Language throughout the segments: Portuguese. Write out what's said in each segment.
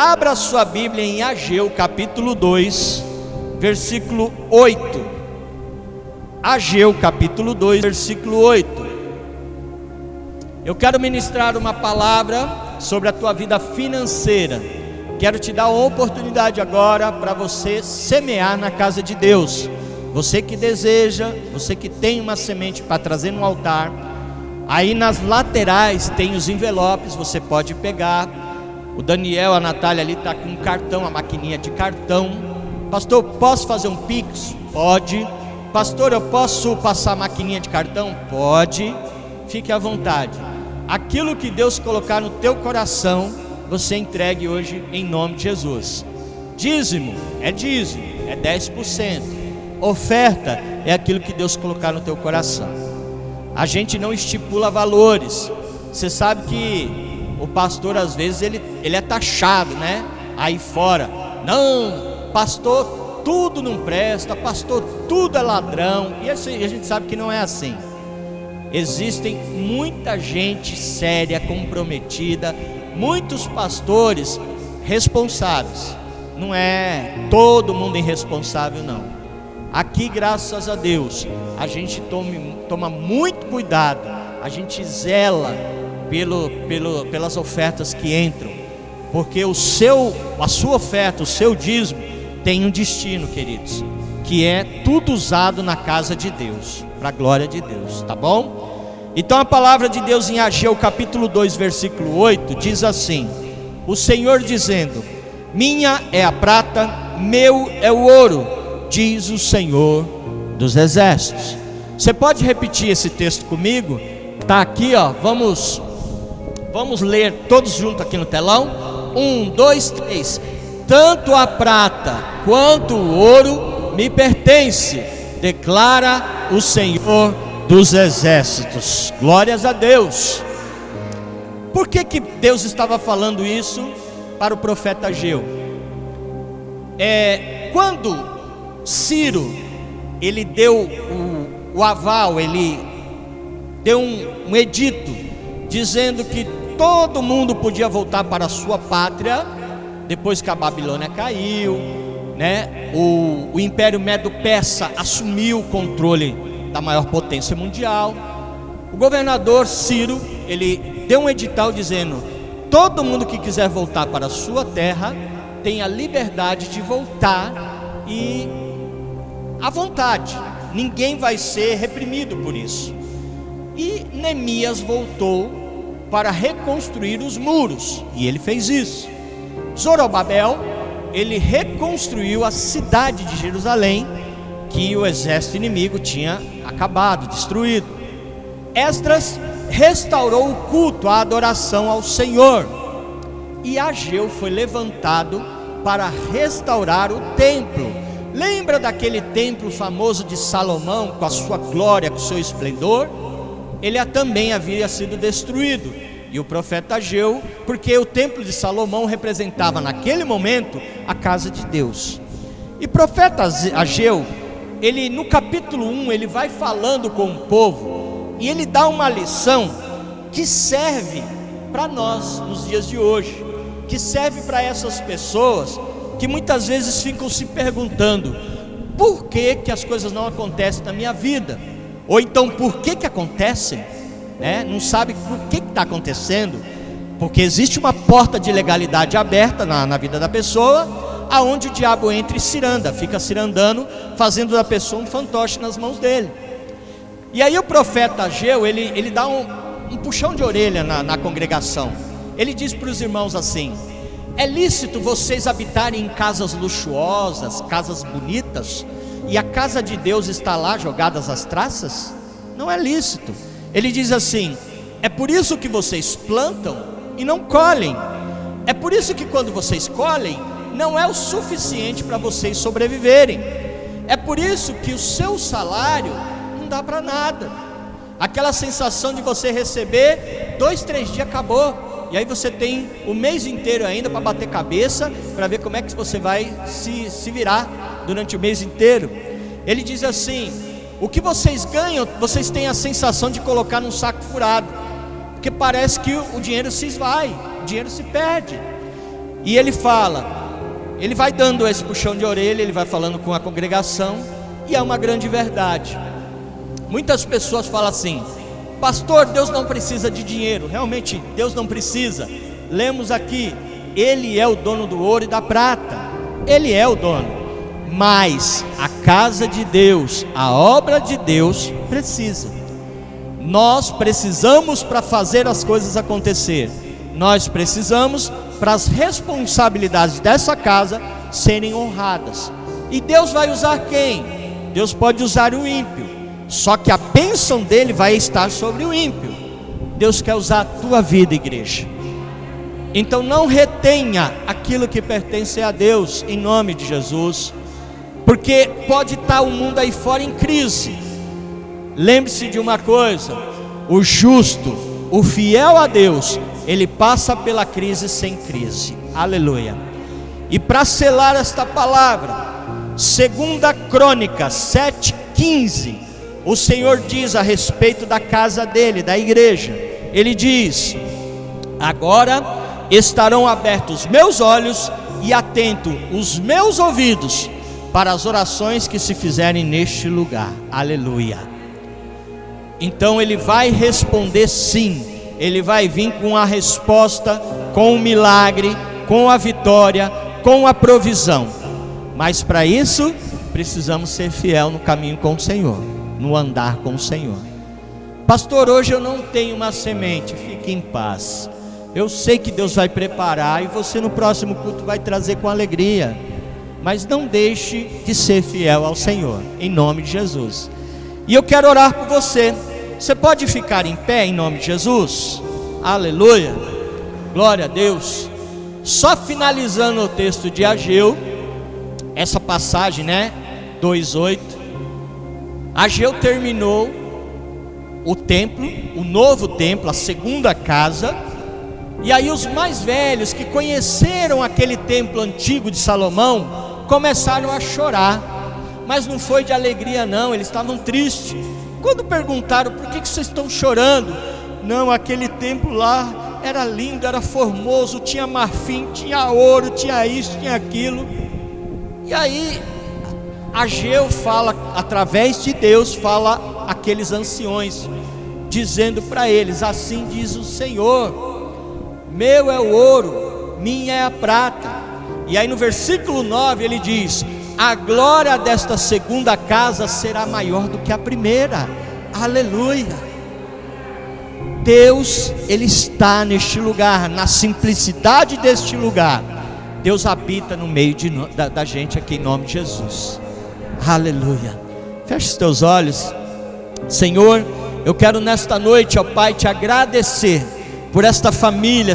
abra sua Bíblia em Ageu capítulo 2, versículo 8. Ageu capítulo 2, versículo 8. Eu quero ministrar uma palavra sobre a tua vida financeira. Quero te dar uma oportunidade agora para você semear na casa de Deus. Você que deseja, você que tem uma semente para trazer no altar, aí nas laterais tem os envelopes, você pode pegar. O Daniel, a Natália ali está com um cartão, a maquininha de cartão. Pastor, posso fazer um Pix? Pode. Pastor, eu posso passar a maquininha de cartão? Pode. Fique à vontade. Aquilo que Deus colocar no teu coração, você entregue hoje em nome de Jesus. Dízimo, é 10%. Oferta é aquilo que Deus colocar no teu coração. A gente não estipula valores. Você sabe que o pastor às vezes ele é taxado, né? Aí fora, não, pastor, tudo não presta, pastor, tudo é ladrão. E assim, a gente sabe que não é assim. Existem muita gente séria, comprometida, muitos pastores responsáveis. Não é todo mundo irresponsável, não. Aqui, graças a Deus, a gente toma muito cuidado, a gente zela pelas ofertas que entram, porque a sua oferta, o seu dízimo, tem um destino, queridos, que é tudo usado na casa de Deus, para a glória de Deus, tá bom? Então a palavra de Deus em Ageu capítulo 2, versículo 8, diz assim: o Senhor dizendo, minha é a prata, meu é o ouro, diz o Senhor dos exércitos. Você pode repetir esse texto comigo? Está aqui, ó. Vamos ler todos juntos aqui no telão. 1, 2, 3. Tanto a prata quanto o ouro me pertence, declara o Senhor dos exércitos. Glórias a Deus. Por que Deus estava falando isso para o profeta Ageu? Quando Ciro, ele deu o aval, ele deu um edito, dizendo que todo mundo podia voltar para a sua pátria, depois que a Babilônia caiu, né? O Império Medo-Persa assumiu o controle da maior potência mundial. O governador Ciro, ele deu um edital dizendo, todo mundo que quiser voltar para a sua terra, tem a liberdade de voltar e à vontade, ninguém vai ser reprimido por isso. E Neemias voltou para reconstruir os muros, e ele fez isso. Zorobabel, ele reconstruiu a cidade de Jerusalém, que o exército inimigo tinha acabado, destruído. Esdras restaurou o culto, a adoração ao Senhor, e Ageu foi levantado para restaurar o templo. Lembra daquele templo famoso de Salomão, com a sua glória, com o seu esplendor? Ele também havia sido destruído. E o profeta Ageu, porque o templo de Salomão representava naquele momento a casa de Deus. E o profeta Ageu, ele no capítulo 1, ele vai falando com o povo, e ele dá uma lição que serve para nós nos dias de hoje, que serve para essas pessoas que muitas vezes ficam se perguntando, por que as coisas não acontecem na minha vida? Ou então, por que acontecem? Não sabe por que está acontecendo, porque existe uma porta de legalidade aberta na vida da pessoa, aonde o diabo entra e ciranda, fica cirandando, fazendo da pessoa um fantoche nas mãos dele. E aí o profeta Ageu, ele dá um puxão de orelha na congregação. Ele diz para os irmãos assim: é lícito vocês habitarem em casas luxuosas, casas bonitas, e a casa de Deus está lá jogadas as traças? Não é lícito. Ele diz assim: é por isso que vocês plantam e não colhem. É por isso que quando vocês colhem, não é o suficiente para vocês sobreviverem. É por isso que o seu salário não dá para nada. Aquela sensação de você receber 2, 3 dias acabou. E aí você tem o mês inteiro ainda para bater cabeça, para ver como é que você vai se virar durante o mês inteiro. Ele diz assim: o que vocês ganham, vocês têm a sensação de colocar num saco furado, porque parece que o dinheiro se esvai, o dinheiro se perde. E ele fala, ele vai dando esse puxão de orelha, ele vai falando com a congregação, e é uma grande verdade. Muitas pessoas falam assim: pastor, Deus não precisa de dinheiro. Realmente Deus não precisa. Lemos aqui, Ele é o dono do ouro e da prata, Ele é o dono. Mas a casa de Deus, a obra de Deus precisa. Nós precisamos para fazer as coisas acontecer. Nós precisamos para as responsabilidades dessa casa serem honradas. E Deus vai usar quem? Deus pode usar o ímpio, só que a bênção dele vai estar sobre o ímpio. Deus quer usar a tua vida, igreja. Então não retenha aquilo que pertence a Deus, em nome de Jesus, porque pode estar o mundo aí fora em crise. Lembre-se de uma coisa: o justo, o fiel a Deus, ele passa pela crise sem crise. Aleluia. E para selar esta palavra, 2 Crônicas 7:15, o Senhor diz a respeito da casa dele, da igreja. Ele diz: agora estarão abertos meus olhos e atentos os meus ouvidos para as orações que se fizerem neste lugar. Aleluia. Então ele vai responder sim. Ele vai vir com a resposta, com o milagre, com a vitória, com a provisão. Mas para isso precisamos ser fiel no caminho com o Senhor, no andar com o Senhor. Pastor, hoje eu não tenho uma semente. Fique em paz. Eu sei que Deus vai preparar e você no próximo culto vai trazer com alegria. Mas não deixe de ser fiel ao Senhor, em nome de Jesus. E eu quero orar por você. Você pode ficar em pé em nome de Jesus? Aleluia, glória a Deus. Só finalizando o texto de Ageu, essa passagem, 2:8. Ageu terminou o templo, o novo templo, a segunda casa. E aí os mais velhos que conheceram aquele templo antigo de Salomão começaram a chorar. Mas não foi de alegria não, eles estavam tristes. Quando perguntaram: por que vocês estão chorando? Não, aquele templo lá era lindo, era formoso, tinha marfim, tinha ouro, tinha isso, tinha aquilo. E aí Ageu fala, através de Deus, fala aqueles anciões, dizendo para eles: assim diz o Senhor, meu é o ouro, minha é a prata. E aí no versículo 9 ele diz: a glória desta segunda casa será maior do que a primeira. Aleluia. Deus, Ele está neste lugar, na simplicidade deste lugar. Deus habita no meio da gente aqui, em nome de Jesus. Aleluia. Feche os teus olhos. Senhor, eu quero nesta noite, ó Pai, te agradecer por esta família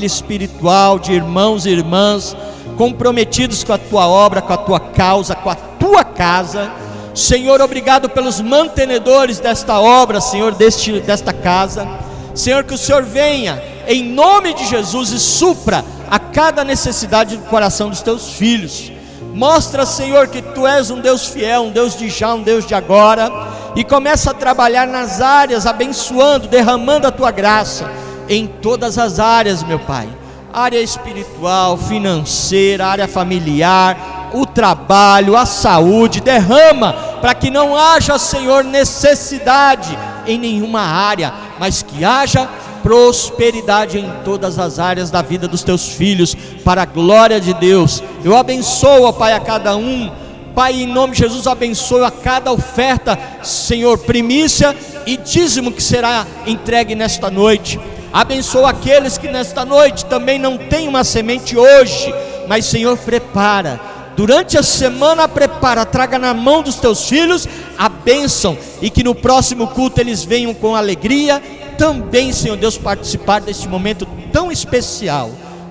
espiritual de irmãos e irmãs comprometidos com a tua obra, com a tua causa, com a tua casa. Senhor, obrigado pelos mantenedores desta obra, Senhor, desta casa. Senhor, que o Senhor venha em nome de Jesus e supra a cada necessidade do coração dos teus filhos. Mostra, Senhor, que tu és um Deus fiel, um Deus de já, um Deus de agora, e começa a trabalhar nas áreas, abençoando, derramando a tua graça em todas as áreas, meu Pai. Área espiritual, financeira, área familiar, o trabalho, a saúde. Derrama para que não haja, Senhor, necessidade em nenhuma área, mas que haja prosperidade em todas as áreas da vida dos teus filhos, para a glória de Deus. Eu abençoo, ó Pai, a cada um. Pai, em nome de Jesus, abençoe a cada oferta, Senhor, primícia e dízimo que será entregue nesta noite. Abençoa aqueles que nesta noite também não têm uma semente hoje, mas Senhor, prepara, durante a semana prepara, traga na mão dos teus filhos a bênção, e que no próximo culto eles venham com alegria também, Senhor Deus, participar deste momento tão especial,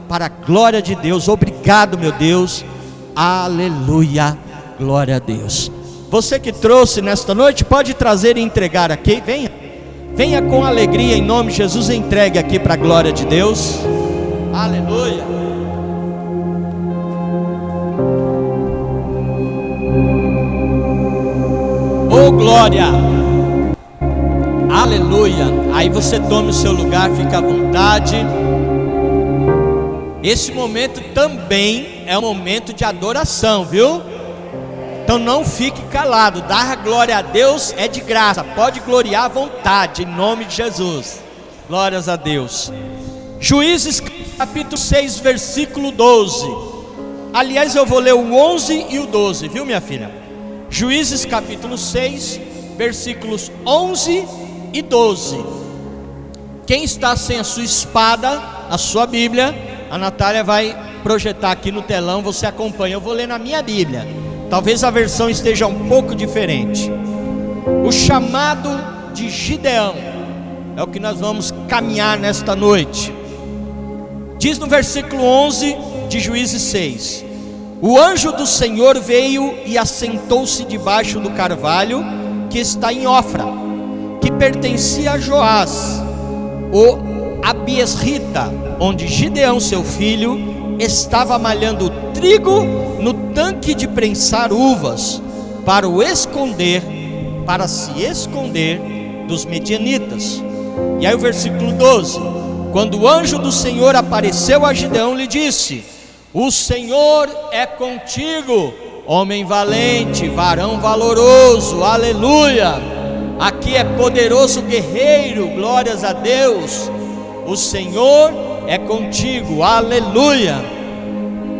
para a glória de Deus. Obrigado, meu Deus, aleluia, glória a Deus. Você que trouxe nesta noite, pode trazer e entregar aqui, venha com alegria, em nome de Jesus, entregue aqui para a glória de Deus. Aleluia. Oh glória, aleluia. Aí você tome o seu lugar, fica à vontade. esse momento também é um momento de adoração, viu? Então não fique calado, dar glória a Deus é de graça, pode gloriar à vontade, em nome de Jesus. Glórias a Deus. Juízes capítulo 6, versículo 12. Aliás, eu vou ler o 11 e o 12, viu, minha filha? Juízes capítulo 6, versículos 11 e 12. Quem está sem a sua espada, a sua Bíblia, a Natália vai projetar aqui no telão, você acompanha. Eu vou ler na minha Bíblia, talvez a versão esteja um pouco diferente. O chamado de Gideão é o que nós vamos caminhar nesta noite. Diz no versículo 11 de Juízes 6: o anjo do Senhor veio e assentou-se debaixo do carvalho que está em Ofra, que pertencia a Joás, o Abiesrita, onde Gideão seu filho estava malhando trigo no tanque de prensar uvas, para se esconder dos medianitas. E aí o versículo 12: quando o anjo do Senhor apareceu a Gideão, lhe disse: o Senhor é contigo, homem valente, varão valoroso, aleluia. Aqui é poderoso guerreiro, glórias a Deus. O Senhor é contigo, aleluia.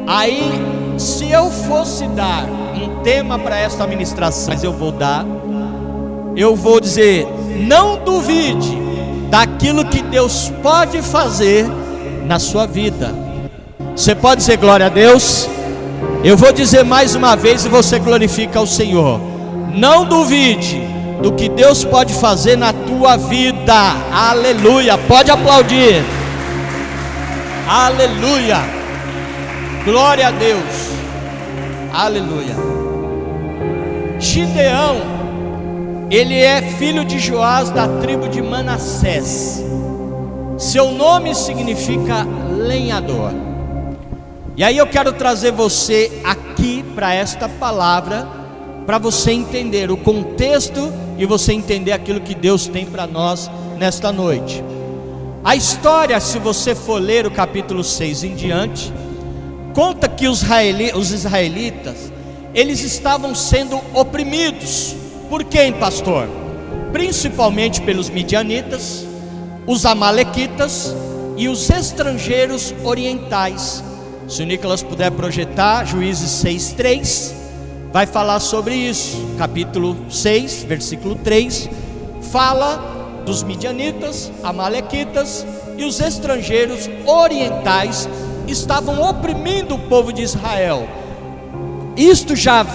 Aí, se eu fosse dar um tema para esta ministração, mas eu vou dizer: não duvide daquilo que Deus pode fazer na sua vida. Você pode dizer glória a Deus? Eu vou dizer mais uma vez e você glorifica ao Senhor. Não duvide do que Deus pode fazer na tua vida. Aleluia. Pode aplaudir. Aleluia. Glória a Deus. Aleluia. Gideão, ele é filho de Joás, da tribo de Manassés. Seu nome significa lenhador. E aí eu quero trazer você aqui para esta palavra, para você entender o contexto e você entender aquilo que Deus tem para nós nesta noite. A história, se você for ler o capítulo 6 em diante, conta que os israelitas, eles estavam sendo oprimidos. Por quem, pastor? Principalmente pelos midianitas, os amalequitas e os estrangeiros orientais. Se o Nicolas puder projetar, Juízes 6:3, vai falar sobre isso. Capítulo 6, versículo 3, fala dos midianitas, amalequitas e os estrangeiros orientais estavam oprimindo o povo de Israel. Isto já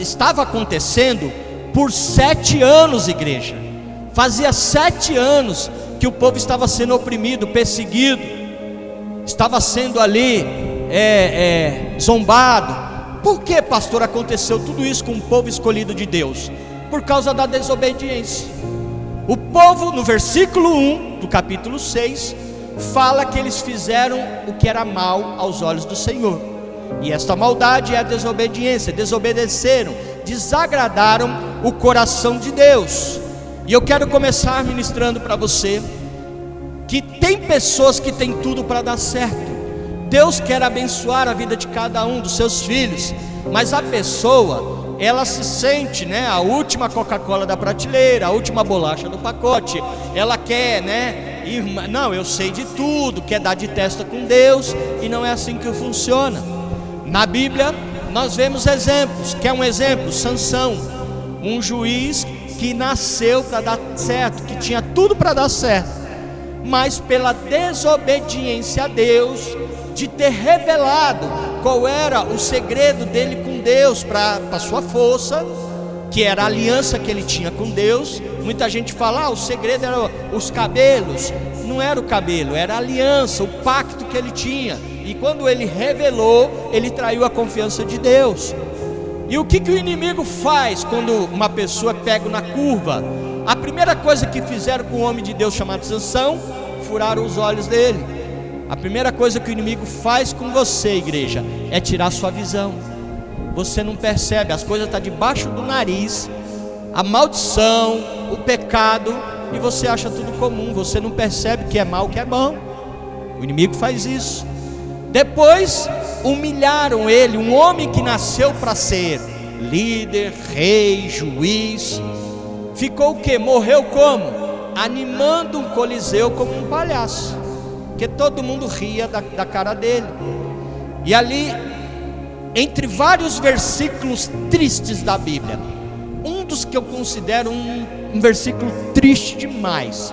estava acontecendo por 7 anos, igreja. Fazia 7 anos que o povo estava sendo oprimido, perseguido, estava sendo ali zombado. Por que, pastor, aconteceu tudo isso com o povo escolhido de Deus? Por causa da desobediência. O povo, no versículo 1 do capítulo 6, fala que eles fizeram o que era mal aos olhos do Senhor, e esta maldade é a desobediência. Desobedeceram, desagradaram o coração de Deus. E eu quero começar ministrando para você que tem pessoas que têm tudo para dar certo. Deus quer abençoar a vida de cada um dos seus filhos, mas a pessoa, ela se sente, a última Coca-Cola da prateleira, a última bolacha do pacote. Ela quer, não, eu sei de tudo, quer dar de testa com Deus, e não é assim que funciona. Na Bíblia nós vemos exemplos. Quer um exemplo? Sansão, um juiz que nasceu para dar certo, que tinha tudo para dar certo, mas pela desobediência a Deus, de ter revelado qual era o segredo dele com Deus para a sua força, que era a aliança que ele tinha com Deus. Muita gente fala, o segredo era os cabelos. Não era o cabelo, era a aliança, o pacto que ele tinha. E quando ele revelou, ele traiu a confiança de Deus. E o que o inimigo faz quando uma pessoa pega na curva? A primeira coisa que fizeram com o homem de Deus chamado Sansão, furaram os olhos dele. A primeira coisa que o inimigo faz com você, igreja, é tirar sua visão. Você não percebe, as coisas estão debaixo do nariz, a maldição, o pecado, e você acha tudo comum. Você não percebe que é mal, que é bom. O inimigo faz isso. Depois humilharam ele, um homem que nasceu para ser líder, rei, juiz. Ficou o quê? Morreu como? Animando um coliseu como um palhaço, porque todo mundo ria da cara dele. E ali, entre vários versículos tristes da Bíblia, um dos que eu considero um versículo triste demais,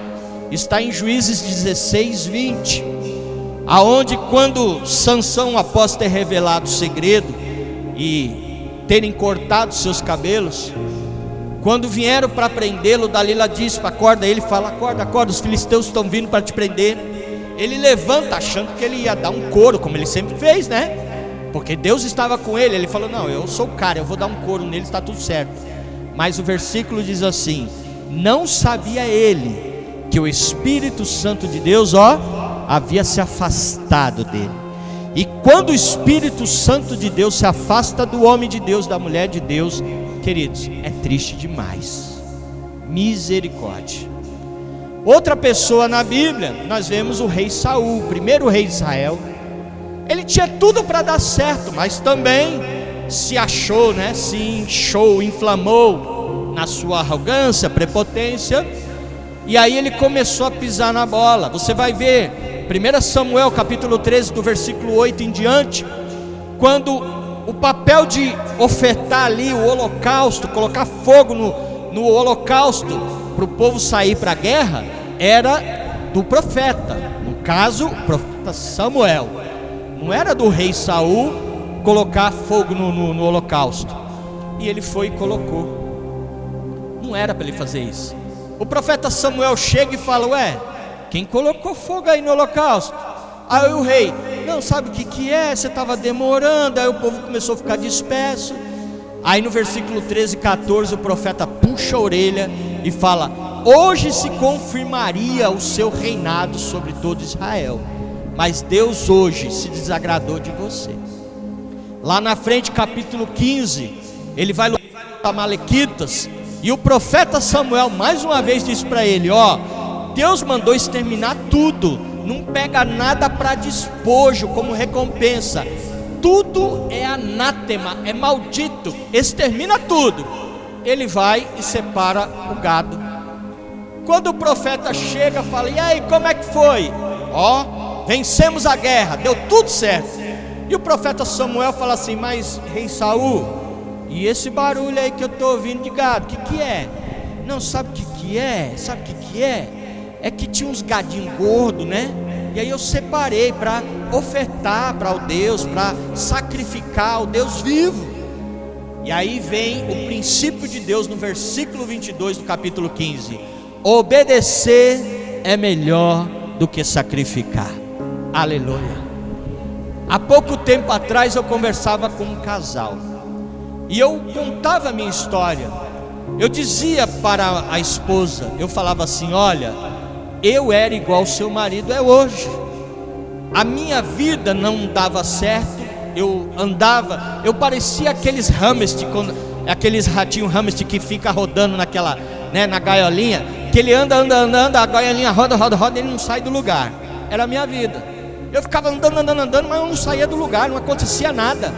está em Juízes 16, 20, aonde quando Sansão, após ter revelado o segredo e terem cortado seus cabelos, quando vieram para prendê-lo, Dalila disse: acorda ele, fala, acorda, os filisteus estão vindo para te prender. Ele levanta achando que ele ia dar um couro, como ele sempre fez, né? Porque Deus estava com ele. Ele falou: não, eu sou o cara, eu vou dar um couro nele, está tudo certo. Mas o versículo diz assim: não sabia ele que o Espírito Santo de Deus, havia se afastado dele. E quando o Espírito Santo de Deus se afasta do homem de Deus, da mulher de Deus, queridos, é triste demais. Misericórdia. Outra pessoa na Bíblia, nós vemos o rei Saul, o primeiro rei de Israel. Ele tinha tudo para dar certo, mas também se achou, se inchou, inflamou na sua arrogância, prepotência. E aí ele começou a pisar na bola. Você vai ver 1 Samuel capítulo 13, do versículo 8 em diante, quando o papel de ofertar ali o holocausto, colocar fogo no holocausto para o povo sair para a guerra, era do profeta, no caso o profeta Samuel. Não era do rei Saul colocar fogo no holocausto. E ele foi e colocou. Não era para ele fazer isso. O profeta Samuel chega e fala: ué, quem colocou fogo aí no holocausto? Aí o rei: não, sabe o que é? Você estava demorando. Aí o povo começou a ficar disperso. Aí no versículo 13 e 14 o profeta puxa a orelha e fala: hoje se confirmaria o seu reinado sobre todo Israel, mas Deus hoje se desagradou de você. Lá na frente, capítulo 15, ele vai lutar com os amalequitas, e o profeta Samuel mais uma vez diz para ele: Deus mandou exterminar tudo, não pega nada para despojo como recompensa, tudo é anátema, é maldito, extermina tudo. Ele vai e separa o gado. Quando o profeta chega, fala: e aí, como é que foi? Vencemos a guerra, deu tudo certo. E o profeta Samuel fala assim: mas rei Saul, e esse barulho aí que eu estou ouvindo de gado, o que é? Não, sabe o que é? Sabe o que é? É que tinha uns gadinhos gordos, E aí eu separei para ofertar para o Deus, para sacrificar ao Deus vivo. E aí vem o princípio de Deus no versículo 22 do capítulo 15: obedecer é melhor do que sacrificar. Aleluia. Há pouco tempo atrás eu conversava com um casal, e eu contava a minha história. Eu dizia para a esposa, eu falava assim: olha, eu era igual seu marido é hoje. A minha vida não dava certo. Eu andava, eu parecia aqueles hamster, aqueles ratinhos hamster que fica rodando naquela, na gaiolinha, que ele anda, a gaiolinha roda, ele não sai do lugar. Era a minha vida. Eu ficava andando, mas eu não saía do lugar, não acontecia nada.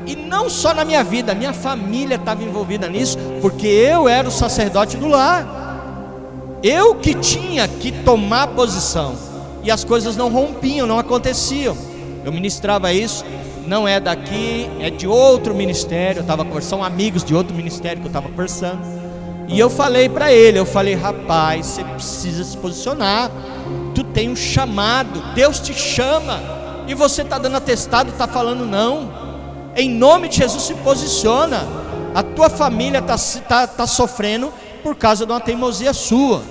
E não só na minha vida, minha família estava envolvida nisso, porque eu era o sacerdote do lar. Eu que tinha que tomar posição, e as coisas não rompiam, não aconteciam. Eu ministrava isso, não é daqui, é de outro ministério. Eu estava conversando, amigos de outro ministério que eu estava conversando, e eu falei para ele, rapaz, você precisa se posicionar. Tu tem um chamado, Deus te chama, e você está dando atestado, está falando não. Em nome de Jesus, se posiciona. A tua família está sofrendo por causa de uma teimosia sua.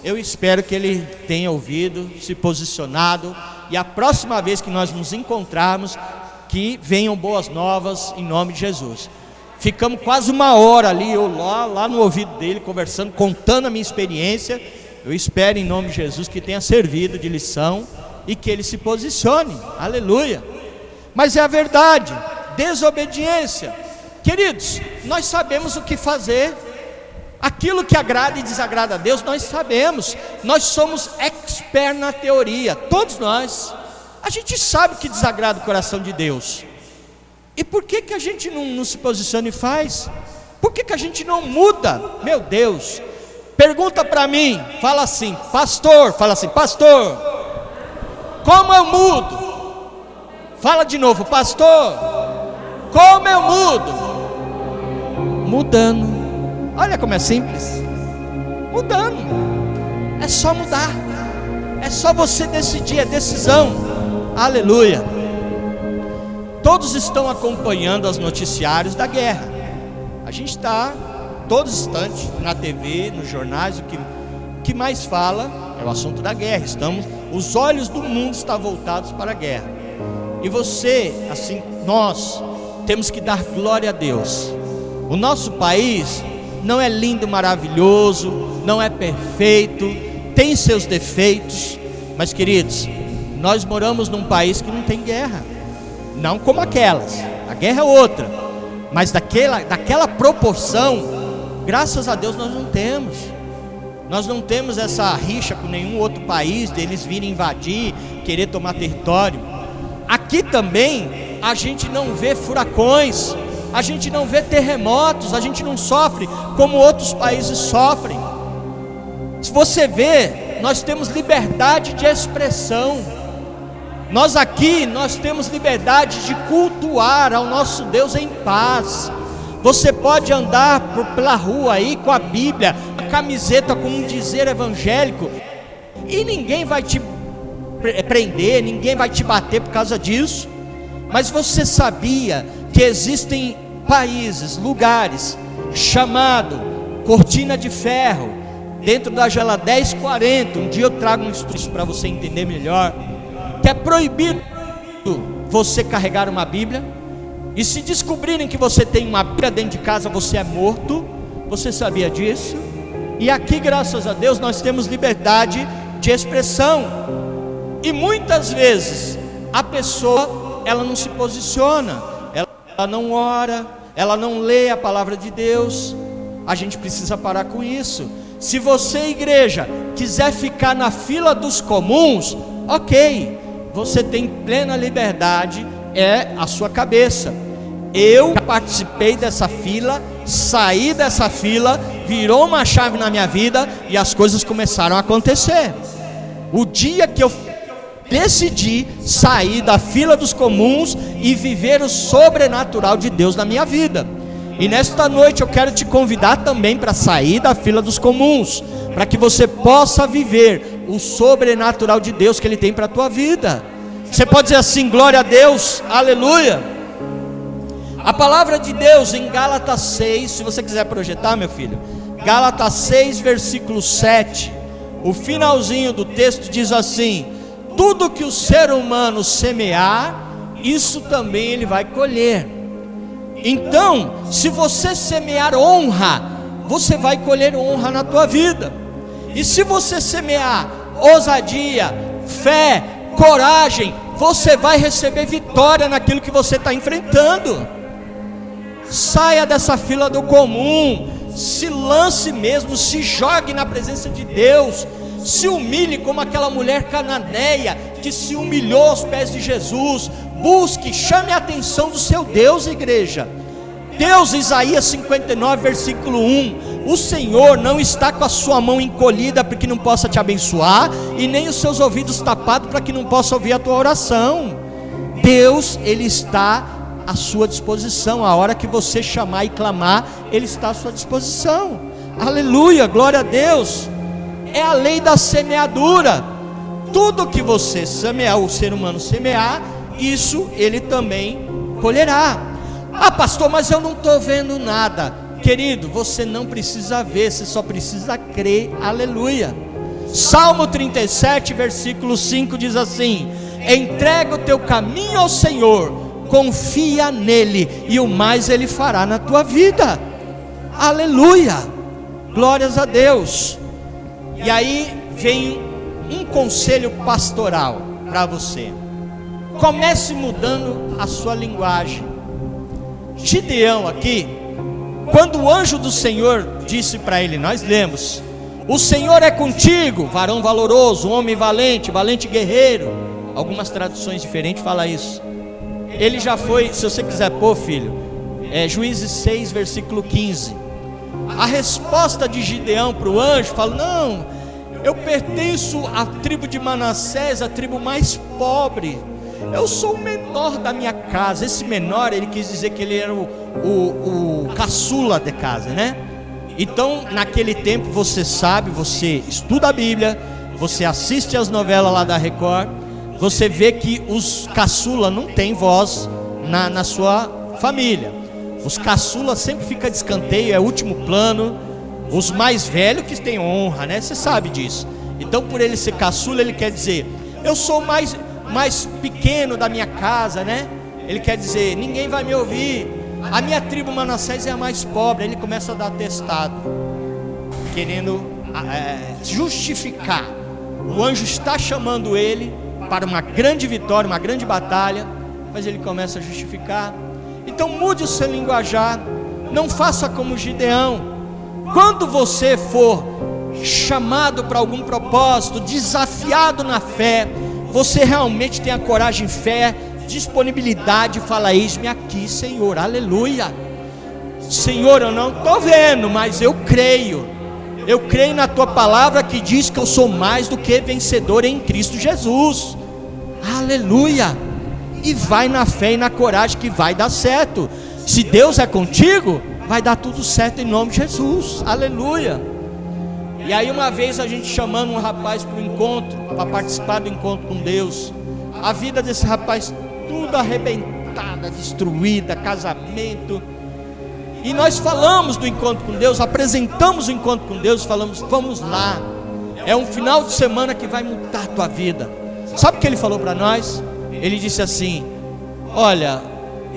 Eu espero que ele tenha ouvido, se posicionado, e a próxima vez que nós nos encontrarmos, que venham boas novas em nome de Jesus. Ficamos quase uma hora ali, eu lá no ouvido dele, conversando, contando a minha experiência. Eu espero em nome de Jesus que tenha servido de lição e que ele se posicione. Aleluia. Mas é a verdade. Desobediência, queridos, nós sabemos o que fazer. Aquilo que agrada e desagrada a Deus, nós sabemos. Nós somos expert na teoria, todos nós. A gente sabe que desagrada o coração de Deus. E por que a gente não se posiciona e faz? Por que a gente não muda? Meu Deus, pergunta para mim, fala assim, pastor, como eu mudo? Fala de novo, pastor, como eu mudo? Mudando. Olha como é simples. Mudando. É só mudar. É só você decidir, é decisão. Aleluia. Todos estão acompanhando os noticiários da guerra. A gente está todo instante na TV, nos jornais, o que mais fala é o assunto da guerra. Os olhos do mundo estão voltados para a guerra. E você, assim, nós temos que dar glória a Deus. O nosso país não é lindo, maravilhoso, não é perfeito, tem seus defeitos, mas queridos, nós moramos num país que não tem guerra, não como aquelas, a guerra é outra, mas daquela proporção, graças a Deus nós não temos essa rixa com nenhum outro país, deles virem invadir, querer tomar território. Aqui também a gente não vê furacões, a gente não vê terremotos, a gente não sofre como outros países sofrem. Se você vê, nós temos liberdade de expressão. Nós temos liberdade de cultuar ao nosso Deus em paz. Você pode andar pela rua aí com a Bíblia, a camiseta com um dizer evangélico, e ninguém vai te prender, ninguém vai te bater por causa disso. Mas você sabia que existem países, lugares, chamado Cortina de Ferro, dentro da Gela 1040, um dia eu trago um estudo para você entender melhor, que é proibido você carregar uma Bíblia, e se descobrirem que você tem uma Bíblia dentro de casa, você é morto. Você sabia disso? E aqui, graças a Deus, nós temos liberdade de expressão, e muitas vezes a pessoa, ela não se posiciona, ela não ora, ela não lê a palavra de Deus. A gente precisa parar com isso. Se você, igreja, quiser ficar na fila dos comuns, ok, você tem plena liberdade, é a sua cabeça. Eu participei dessa fila, saí dessa fila, virou uma chave na minha vida e as coisas começaram a acontecer. O dia que eu decidi sair da fila dos comuns e viver o sobrenatural de Deus na minha vida. E nesta noite eu quero te convidar também para sair da fila dos comuns, para que você possa viver o sobrenatural de Deus que Ele tem para a tua vida. Você pode dizer assim, glória a Deus, aleluia. A palavra de Deus em Gálatas 6, se você quiser projetar, meu filho, Gálatas 6, versículo 7, o finalzinho do texto diz assim: tudo que o ser humano semear, isso também ele vai colher. Então, se você semear honra, você vai colher honra na tua vida. E se você semear ousadia, fé, coragem, você vai receber vitória naquilo que você está enfrentando. Saia dessa fila do comum, se lance mesmo, se jogue na presença de Deus, se humilhe como aquela mulher cananeia que se humilhou aos pés de Jesus. Busque, chame a atenção do seu Deus, igreja. Deus, Isaías 59, versículo 1: o Senhor não está com a sua mão encolhida para que não possa te abençoar, e nem os seus ouvidos tapados para que não possa ouvir a tua oração. Deus, Ele está à sua disposição. A hora que você chamar e clamar, Ele está à sua disposição. Aleluia, glória a Deus. É a lei da semeadura. Tudo que você semear, o ser humano semear, isso ele também colherá. Ah, pastor, mas eu não estou vendo nada. Querido, você não precisa ver, você só precisa crer. Aleluia. Salmo 37, versículo 5 diz assim: entrega o teu caminho ao Senhor, confia nele, e o mais ele fará na tua vida. Aleluia, glórias a Deus. E aí vem um conselho pastoral para você: comece mudando a sua linguagem. Gideão aqui, quando o anjo do Senhor disse para ele, nós lemos: o Senhor é contigo, varão valoroso, homem valente, valente guerreiro. Algumas traduções diferentes falam isso. Ele já foi, se você quiser pôr, filho, Juízes 6, versículo 15. A resposta de Gideão para o anjo fala: não, eu pertenço à tribo de Manassés, a tribo mais pobre. Eu sou o menor da minha casa. Esse menor, ele quis dizer que ele era o caçula de casa, né? Então, naquele tempo, você sabe, você estuda a Bíblia, você assiste as novelas lá da Record, você vê que os caçula não têm voz na sua família. Os caçulas sempre ficam de escanteio, é último plano. Os mais velhos que têm honra, né? Você sabe disso. Então, por ele ser caçula, ele quer dizer: eu sou mais pequeno da minha casa, né? Ele quer dizer: ninguém vai me ouvir. A minha tribo Manassés é a mais pobre. Ele começa a dar atestado, querendo justificar. O anjo está chamando ele para uma grande vitória, uma grande batalha, mas ele começa a justificar. Então mude o seu linguajar. Não faça como Gideão. Quando você for chamado para algum propósito, desafiado na fé, você realmente tem a coragem, fé, disponibilidade, fala: eis-me aqui, Senhor, aleluia. Senhor, eu não estou vendo, mas eu creio na tua palavra que diz que eu sou mais do que vencedor em Cristo Jesus, aleluia. E vai na fé e na coragem que vai dar certo. Se Deus é contigo, vai dar tudo certo em nome de Jesus, aleluia. E aí uma vez a gente chamando um rapaz para o encontro, para participar do encontro com Deus. A vida desse rapaz tudo arrebentada, destruída, casamento. E nós falamos do encontro com Deus, apresentamos o encontro com Deus, falamos: vamos lá, é um final de semana que vai mudar a tua vida. Sabe o que ele falou para nós? Ele disse assim: olha,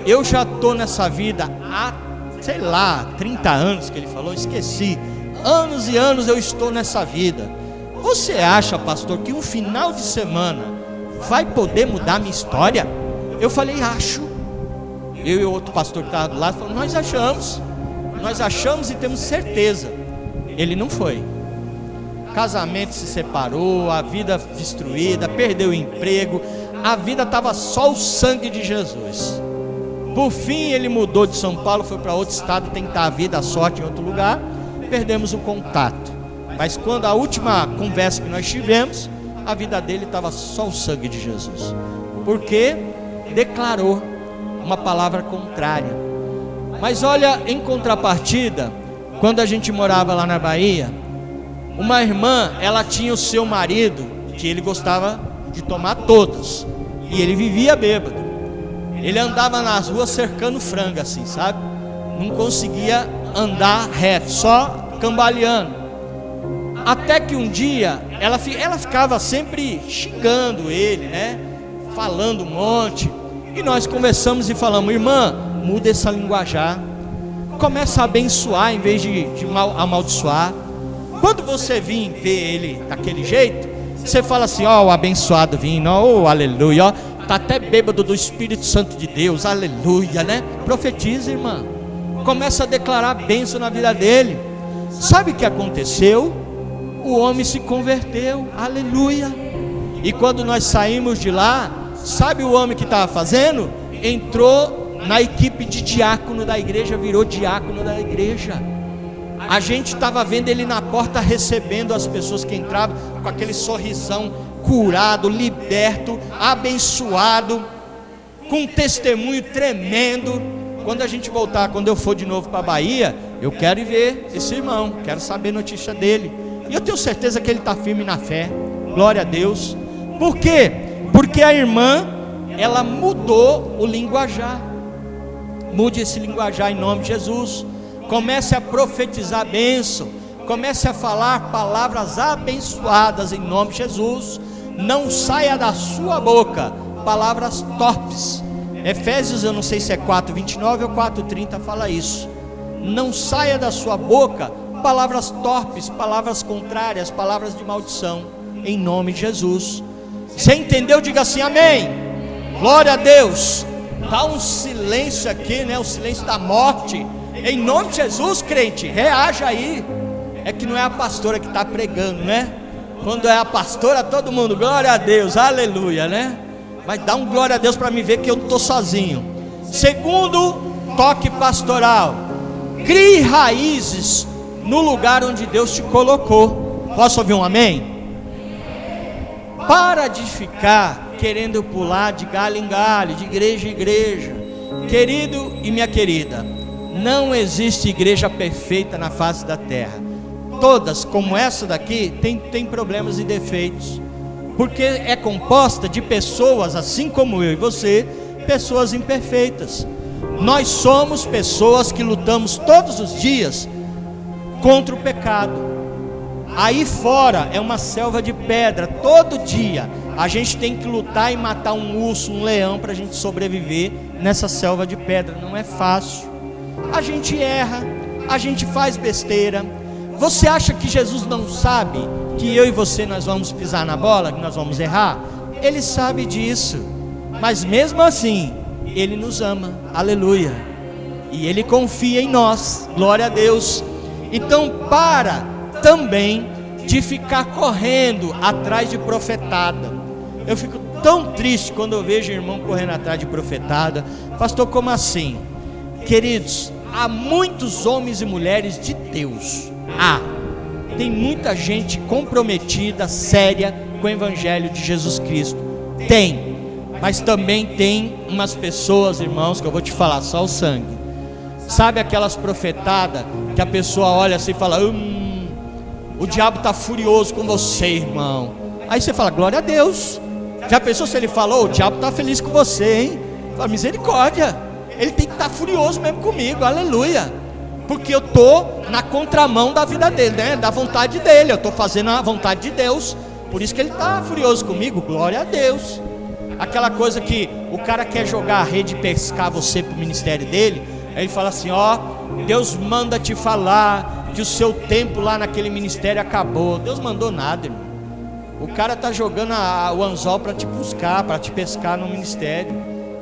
eu já estou nessa vida há, sei lá, 30 anos que ele falou, esqueci. Anos e anos eu estou nessa vida. Você acha, pastor, que um final de semana vai poder mudar a minha história? Eu falei: acho. Eu e o outro pastor que estava do lado falamos: nós achamos e temos certeza. Ele não foi. Casamento se separou, a vida destruída, perdeu o emprego, a vida estava só o sangue de Jesus. Por fim ele mudou de São Paulo, foi para outro estado tentar a vida, a sorte em outro lugar. Perdemos o contato. Mas quando a última conversa que nós tivemos, a vida dele estava só o sangue de Jesus, porque declarou uma palavra contrária. Mas olha, em contrapartida, quando a gente morava lá na Bahia, uma irmã, ela tinha o seu marido, que ele gostava de tomar todas, e ele vivia bêbado. Ele andava nas ruas cercando franga assim, sabe? Não conseguia andar reto, só cambaleando. Até que um dia ela ficava sempre xingando ele, né? Falando um monte. E nós conversamos e falamos: irmã, muda essa linguajar, começa a abençoar em vez de amaldiçoar. Quando você vir ver ele daquele jeito, você fala assim: ó, o abençoado vindo, ó, aleluia, ó, tá até bêbado do Espírito Santo de Deus, aleluia, né? Profetiza, irmã. Começa a declarar bênção na vida dele. Sabe o que aconteceu? O homem se converteu, aleluia. E quando nós saímos de lá, sabe o homem que estava fazendo? Entrou na equipe de diácono da igreja, virou diácono da igreja. A gente estava vendo ele na porta recebendo as pessoas que entravam, com aquele sorrisão, curado, liberto, abençoado, com um testemunho tremendo. Quando a gente voltar, quando eu for de novo para a Bahia, eu quero ir ver esse irmão, quero saber a notícia dele. E eu tenho certeza que ele está firme na fé, glória a Deus. Por quê? Porque a irmã, ela mudou o linguajar. Mude esse linguajar em nome de Jesus. Comece a profetizar bênção, comece a falar palavras abençoadas em nome de Jesus. Não saia da sua boca palavras torpes. Efésios, eu não sei se é 4:29 ou 4:30, fala isso. Não saia da sua boca palavras torpes, palavras contrárias, palavras de maldição, em nome de Jesus. Você entendeu? Diga assim: amém. Glória a Deus. Está um silêncio aqui, né? O silêncio da morte. Em nome de Jesus, crente, reaja aí. É que não é a pastora que está pregando, né? Quando é a pastora, todo mundo, glória a Deus, aleluia, né? Mas dá um glória a Deus para me ver que eu não estou sozinho. Segundo, toque pastoral. Crie raízes no lugar onde Deus te colocou. Posso ouvir um amém? Para de ficar querendo pular de galho em galho, de igreja em igreja. Querido e minha querida, não existe igreja perfeita na face da terra. Todas, como essa daqui, tem problemas e defeitos, porque é composta de pessoas, assim como eu e você, pessoas imperfeitas. Nós somos pessoas que lutamos todos os dias contra o pecado. Aí fora é uma selva de pedra. Todo dia a gente tem que lutar e matar um urso, um leão, para a gente sobreviver nessa selva de pedra. Não é fácil. A gente erra, a gente faz besteira. Você acha que Jesus não sabe que eu e você nós vamos pisar na bola, que nós vamos errar? Ele sabe disso, mas mesmo assim Ele nos ama, aleluia, e Ele confia em nós, glória a Deus. Então para também de ficar correndo atrás de profetada. Eu fico tão triste quando eu vejo irmão correndo atrás de profetada. Pastor, como assim? Queridos, há muitos homens e mulheres de Deus. Tem muita gente comprometida, séria com o evangelho de Jesus Cristo. Tem, mas também tem umas pessoas, irmãos, que eu vou te falar, só o sangue. Sabe aquelas profetadas que a pessoa olha assim e fala: o diabo está furioso com você, irmão. Aí você fala: glória a Deus. Já pensou se ele falou: o diabo está feliz com você, hein? Fala: misericórdia, ele tem que estar furioso mesmo comigo, aleluia, porque eu estou na contramão da vida dele, né? Da vontade dele, eu estou fazendo a vontade de Deus, por isso que ele está furioso comigo, glória a Deus. Aquela coisa que o cara quer jogar a rede e pescar você para o ministério dele, aí ele fala assim: ó, Deus manda te falar que o seu tempo lá naquele ministério acabou. Deus mandou nada, irmão. O cara está jogando o anzol para te buscar, para te pescar no ministério.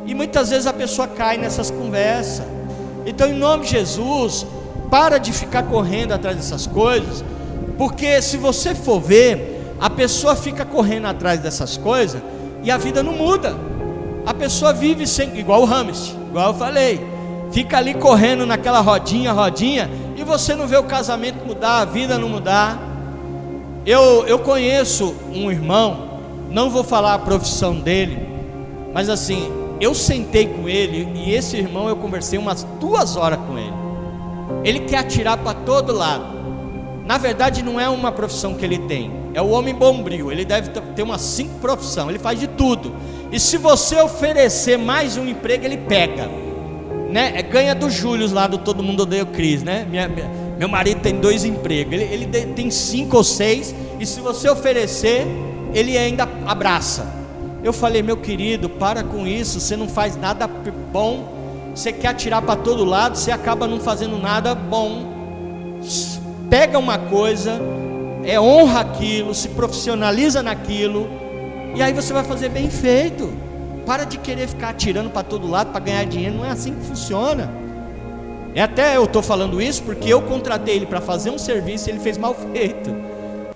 E muitas vezes a pessoa cai nessas conversas. Então, em nome de Jesus, para de ficar correndo atrás dessas coisas, porque se você for ver, a pessoa fica correndo atrás dessas coisas e a vida não muda. A pessoa vive sem, igual o hamster, igual eu falei, fica ali correndo naquela rodinha, e você não vê o casamento mudar, a vida não mudar. Eu conheço um irmão, não vou falar a profissão dele, mas assim, eu sentei com ele e esse irmão eu conversei umas 2 horas com ele. Ele quer atirar para todo lado. Na verdade não é uma profissão que ele tem, é o homem bombril. Ele deve ter umas 5 profissões, ele faz de tudo. E se você oferecer mais um emprego, ele pega, né? Ganha do Júlio lá do Todo Mundo Odeia o Cris, né? Meu marido tem 2 empregos, ele tem 5 ou 6, e se você oferecer, ele ainda abraça. Eu falei: meu querido, para com isso, você não faz nada bom, você quer atirar para todo lado, você acaba não fazendo nada bom. Pega uma coisa, honra aquilo, se profissionaliza naquilo, e aí você vai fazer bem feito. Para de querer ficar atirando para todo lado para ganhar dinheiro, não é assim que funciona. Até eu estou falando isso porque eu contratei ele para fazer um serviço e ele fez mal feito.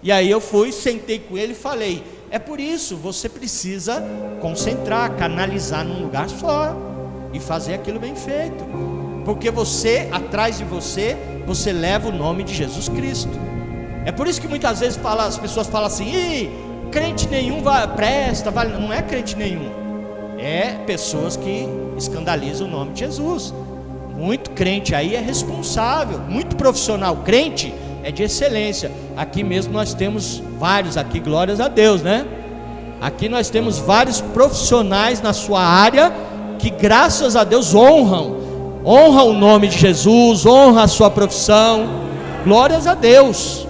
E aí eu fui, sentei com ele e falei: é por isso, você precisa concentrar, canalizar num lugar só e fazer aquilo bem feito, porque você, atrás de você, você leva o nome de Jesus Cristo. É por isso que muitas vezes as pessoas falam assim: crente nenhum presta, vale. Não é crente nenhum, é pessoas que escandalizam o nome de Jesus. Muito crente aí é responsável, muito profissional. Crente é de excelência. Aqui mesmo nós temos vários aqui, glórias a Deus, né? Aqui nós temos vários profissionais na sua área que, graças a Deus, honram o nome de Jesus, honra a sua profissão, glórias a Deus.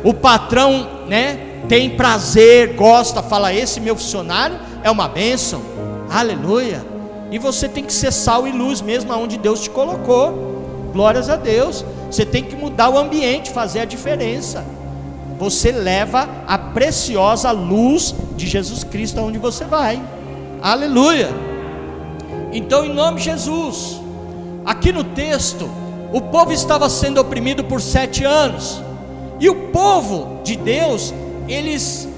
O patrão, né, tem prazer, gosta, fala: esse meu funcionário é uma bênção, aleluia. E você tem que ser sal e luz mesmo aonde Deus te colocou, glórias a Deus. Você tem que mudar o ambiente, fazer a diferença. Você leva a preciosa luz de Jesus Cristo aonde você vai, aleluia. Então, em nome de Jesus, aqui no texto, o povo estava sendo oprimido por 7 anos, e o povo de Deus, eles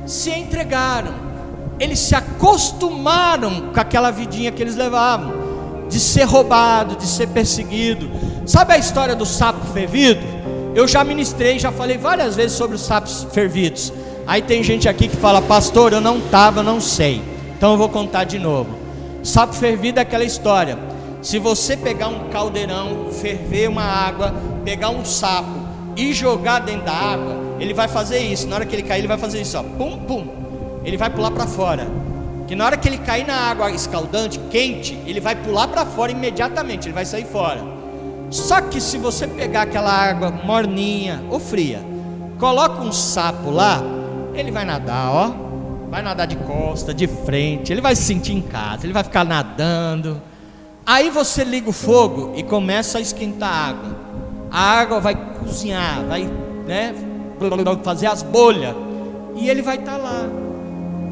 se entregaram, eles se acostumaram com aquela vidinha que eles levavam, de ser roubado, de ser perseguido. Sabe a história do sapo fervido? Eu já ministrei, já falei várias vezes sobre os sapos fervidos. Aí tem gente aqui que fala: pastor, eu não estava, não sei. Então eu vou contar de novo. Sapo fervido é aquela história: se você pegar um caldeirão, ferver uma água, pegar um sapo e jogar dentro da água, ele vai fazer isso. Na hora que ele cair, ele vai fazer isso, ó, pum, pum. Ele vai pular para fora. Que na hora que ele cair na água escaldante, quente, ele vai pular para fora imediatamente, ele vai sair fora. Só que se você pegar aquela água morninha ou fria, coloca um sapo lá, ele vai nadar, ó, vai nadar de costa, de frente, ele vai se sentir em casa, ele vai ficar nadando. Aí você liga o fogo e começa a esquentar a água. A água vai cozinhar, vai, né, fazer as bolhas, e ele vai estar lá.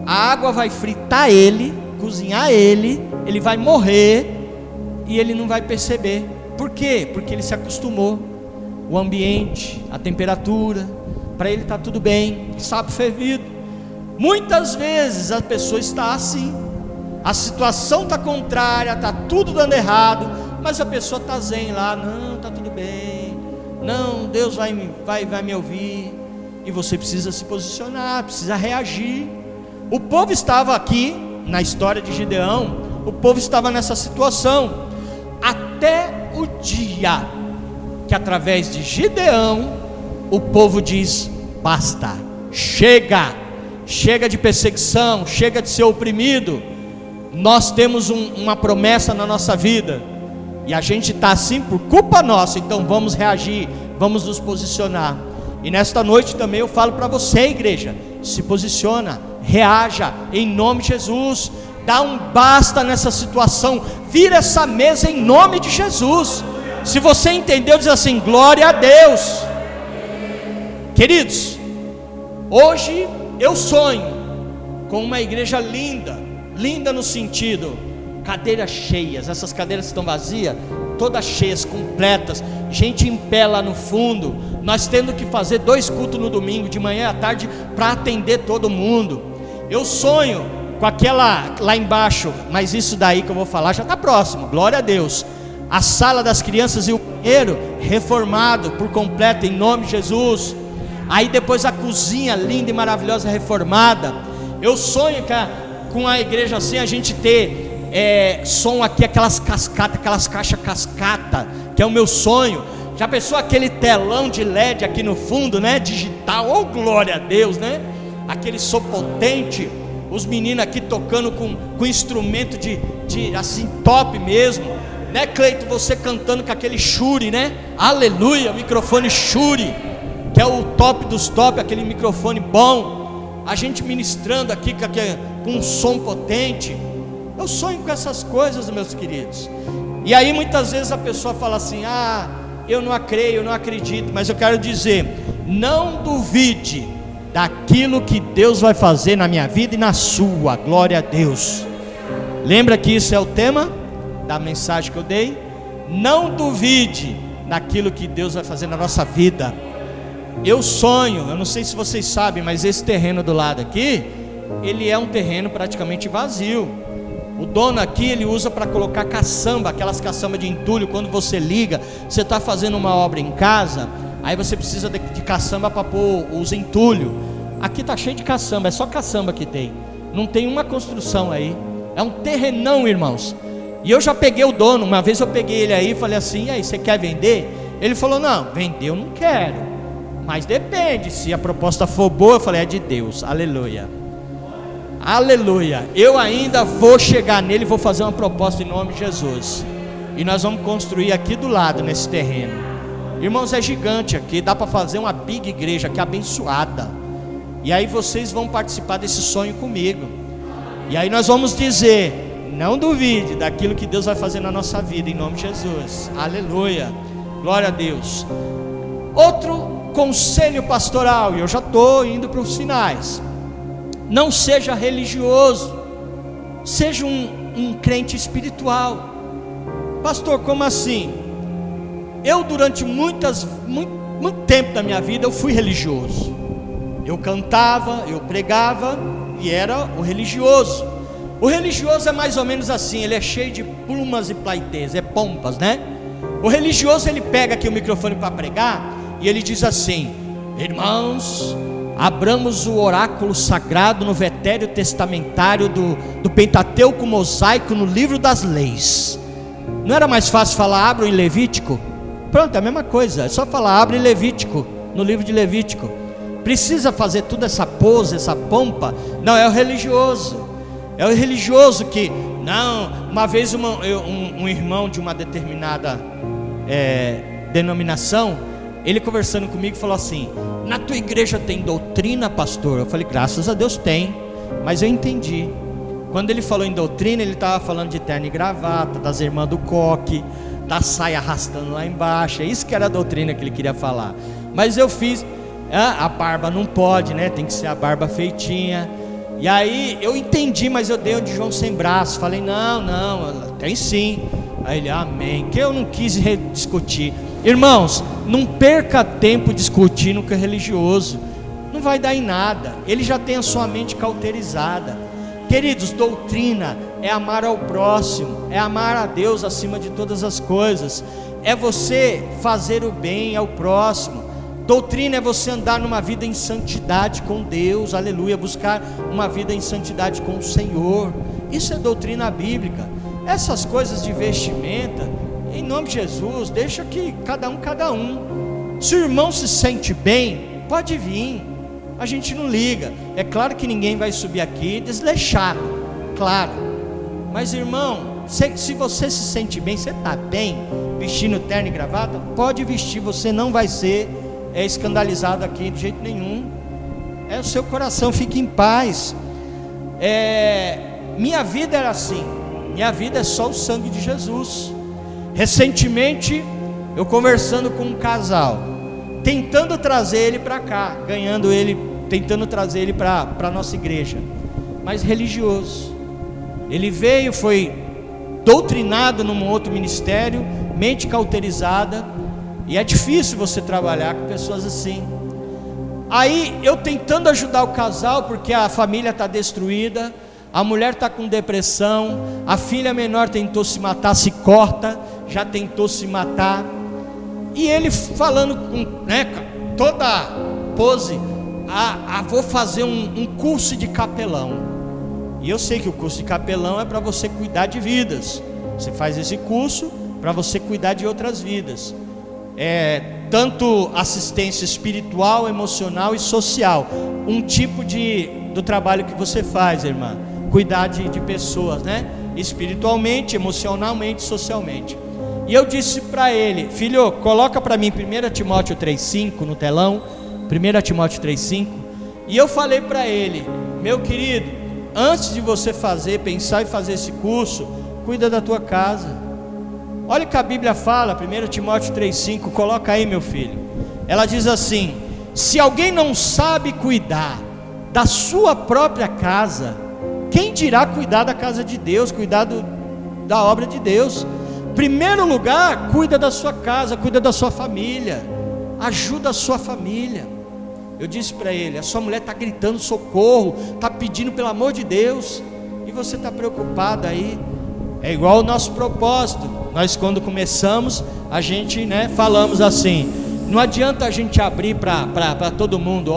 A água vai fritar ele, cozinhar ele, ele vai morrer e ele não vai perceber. Por quê? Porque ele se acostumou. O ambiente, a temperatura, para ele está tudo bem. Sapo fervido. Muitas vezes a pessoa está assim, a situação está contrária, está tudo dando errado, mas a pessoa está zen lá: não, está tudo bem, não, Deus vai me ouvir. E você precisa se posicionar, precisa reagir. O povo estava aqui, na história de Gideão, o povo estava nessa situação, até o dia que através de Gideão, o povo diz: basta, chega de perseguição, chega de ser oprimido. Nós temos uma promessa na nossa vida, e a gente está assim por culpa nossa, então vamos reagir, vamos nos posicionar. E nesta noite também eu falo para você, igreja: se posiciona, reaja em nome de Jesus, dá um basta nessa situação, vira essa mesa em nome de Jesus. Se você entendeu, diz assim: glória a Deus. Queridos, hoje eu sonho com uma igreja linda, linda no sentido, cadeiras cheias, essas cadeiras estão vazias, todas cheias, completas, gente em pé lá no fundo, nós tendo que fazer 2 cultos no domingo, de manhã e à tarde, para atender todo mundo. Eu sonho com aquela lá embaixo, mas isso daí que eu vou falar já está próximo, glória a Deus, a sala das crianças e o banheiro reformado por completo em nome de Jesus. Aí depois a cozinha linda e maravilhosa reformada. Eu sonho com a igreja assim, a gente ter som aqui, aquelas cascatas, aquelas caixas cascata, que é o meu sonho. Já pensou aquele telão de LED aqui no fundo, né, digital? Oh, glória a Deus, né? Aquele som potente, os meninos aqui tocando com instrumento de assim top mesmo, né, Cleito? Você cantando com aquele Shure, né? Aleluia, microfone Shure, que é o top dos top, aquele microfone bom. A gente ministrando aqui com um som potente. Eu sonho com essas coisas, meus queridos. E aí muitas vezes a pessoa fala assim: ah, eu não creio, eu não acredito. Mas eu quero dizer: não duvide daquilo que Deus vai fazer na minha vida e na sua. Glória a Deus. Lembra que isso é o tema da mensagem que eu dei? Não duvide daquilo que Deus vai fazer na nossa vida. Eu sonho, eu não sei se vocês sabem, mas esse terreno do lado aqui, ele é um terreno praticamente vazio. O dono aqui, ele usa para colocar caçamba, aquelas caçambas de entulho. Quando você liga, você está fazendo uma obra em casa, aí você precisa de caçamba para pôr os entulhos. Aqui está cheio de caçamba, é só caçamba que tem, não tem uma construção aí. É um terrenão, irmãos. E eu já peguei o dono, uma vez eu peguei ele aí e falei assim: e aí, você quer vender? Ele falou: não, vender eu não quero, mas depende, se a proposta for boa. Eu falei: é de Deus, aleluia, aleluia. Eu ainda vou chegar nele, vou fazer uma proposta em nome de Jesus, e nós vamos construir aqui do lado, nesse terreno. Irmãos, é gigante aqui, dá para fazer uma big igreja aqui abençoada. E aí vocês vão participar desse sonho comigo. E aí nós vamos dizer: não duvide daquilo que Deus vai fazer na nossa vida, em nome de Jesus, aleluia, glória a Deus. Outro conselho pastoral, e eu já estou indo para os finais: não seja religioso, seja um crente espiritual. Pastor, como assim? Eu durante muito tempo da minha vida eu fui religioso. Eu cantava, eu pregava, e era o religioso. O religioso é mais ou menos assim, ele é cheio de plumas e plaitês, é pompas, né? O religioso, ele pega aqui o microfone para pregar e ele diz assim: irmãos, abramos o oráculo sagrado no Vetério Testamentário do Pentateuco Mosaico, no livro das leis. Não era mais fácil falar abram em Levítico? Pronto, é a mesma coisa, é só falar abre em Levítico, no livro de Levítico. Precisa fazer toda essa pose, essa pompa? Não, é o religioso. É o religioso que, não, uma vez um irmão de uma determinada denominação, ele conversando comigo falou assim: na tua igreja tem doutrina, pastor? Eu falei: graças a Deus tem, mas eu entendi. Quando ele falou em doutrina, ele estava falando de terno e gravata, das irmãs do coque, da saia arrastando lá embaixo. É isso que era a doutrina que ele queria falar. Mas eu fiz, a barba não pode, né? Tem que ser a barba feitinha. E aí eu entendi, mas eu dei o de João sem braço. Falei: não, tem sim. Aí ele: amém. Que eu não quis discutir. Irmãos, não perca tempo discutindo com o religioso, não vai dar em nada. Ele já tem a sua mente cauterizada. Queridos, doutrina é amar ao próximo, é amar a Deus acima de todas as coisas, é você fazer o bem ao próximo. Doutrina é você andar numa vida em santidade com Deus, aleluia, buscar uma vida em santidade com o Senhor. Isso é doutrina bíblica. Essas coisas de vestimenta, em nome de Jesus, deixa que cada um. Se o irmão se sente bem, pode vir, a gente não liga. É claro que ninguém vai subir aqui desleixado, claro. Mas irmão, se você se sente bem, você está bem, vestindo terno e gravata, pode vestir, você não vai ser escandalizado aqui de jeito nenhum. O seu coração fica em paz. Minha vida era assim, minha vida é só o sangue de Jesus. Recentemente eu conversando com um casal, tentando trazer ele para cá, tentando trazer ele para a nossa igreja, mas religioso. Ele veio, foi doutrinado num outro ministério, mente cauterizada, e é difícil você trabalhar com pessoas assim. Aí eu tentando ajudar o casal, porque a família está destruída, a mulher está com depressão, a filha menor tentou se matar, se corta, já tentou se matar, e ele falando com toda pose: vou fazer um curso de capelão. E eu sei que o curso de capelão é para você cuidar de vidas. Você faz esse curso para você cuidar de outras vidas. Tanto assistência espiritual, emocional e social. Um tipo do trabalho que você faz, irmã. Cuidar de pessoas, né? Espiritualmente, emocionalmente, socialmente. E eu disse para ele: filho, coloca para mim 1 Timóteo 3,5 no telão. 1 Timóteo 3,5. E eu falei para ele: meu querido, antes de você pensar em fazer esse curso, cuida da tua casa. Olha o que a Bíblia fala, 1 Timóteo 3,5, coloca aí, meu filho. Ela diz assim: se alguém não sabe cuidar da sua própria casa, quem dirá cuidar da casa de Deus, cuidar da obra de Deus? Primeiro lugar, cuida da sua casa, cuida da sua família, ajuda a sua família. Eu disse para ele: a sua mulher está gritando socorro, está pedindo pelo amor de Deus, e você está preocupado aí. É igual o nosso propósito. Nós, quando começamos, a gente falamos assim: não adianta a gente abrir para todo mundo,